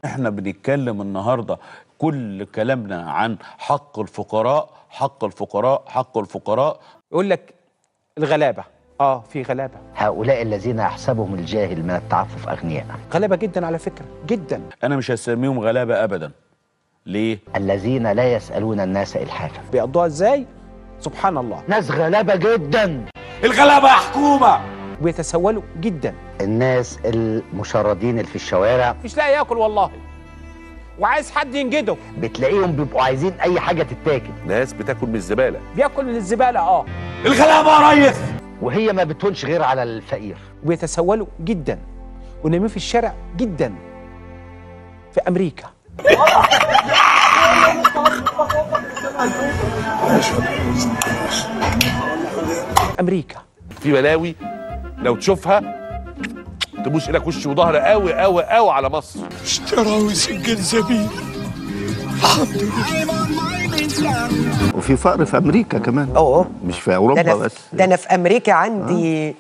احنا بنتكلم النهارده كل كلامنا عن حق الفقراء، حق الفقراء، حق الفقراء. يقول لك الغلابه، في غلابه. هؤلاء الذين يحسبهم الجاهل من التعفف اغنياء، غلابه جدا على فكره، جدا. انا مش هسميهم غلابه ابدا. ليه؟ الذين لا يسألون الناس إلحافا. بيقضوها ازاي؟ سبحان الله. ناس غلابة جدا. الغلابه حكومه. بيتسولوا جدا. الناس المشردين اللي في الشوارع مش لاقي ياكل والله، وعايز حد ينجده. بتلاقيهم بيبقوا عايزين اي حاجه تتاكل. ناس بتاكل من الزباله، بياكل من الزباله. الغلابه يا ريس. وهي ما بتهونش غير على الفقير. بيتسولوا جدا ونايمين في الشارع جدا. في امريكا امريكا في بلاوي لو تشوفها تبوس ايدك وش وظهر قوي قوي قوي على مصر. اشتراوي الجنزبيل. الحمد لله. وفي فقر في امريكا كمان. مش في اوروبا بس. ده انا في امريكا عندي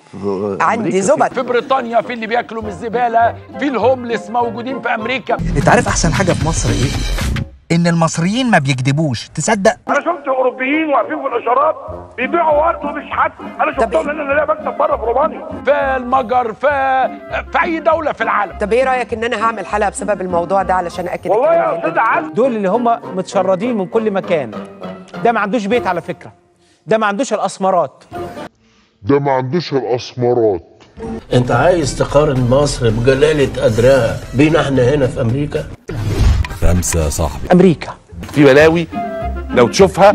زبد. في بريطانيا في اللي بياكلوا من الزباله، في الهوملس موجودين في امريكا. انت عارف احسن حاجه في مصر ايه؟ ان المصريين ما بيكذبوش. تصدق انا شفت اوروبيين واقفين في الاشارات بيبيعوا ورد ومش حد. انا شفتهم هنا، انا لاقي مكتب بره في رومانيا، في المجر، في اي دوله في العالم. طب ايه رايك ان انا هعمل حلقه بسبب الموضوع ده علشان اكد والله يا استاذ علي. دول اللي هم متشردين من كل مكان. ده ما عندوش بيت على فكره، ده ما عندوش الاسمرات، انت عايز تقارن مصر بجلاله قدرها بينا احنا هنا في امريكا؟ 5 يا صاحبي. امريكا في بلاوي لو تشوفها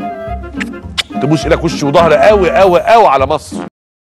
تبوس ايدك وش وظهر قوي قوي قوي على مصر.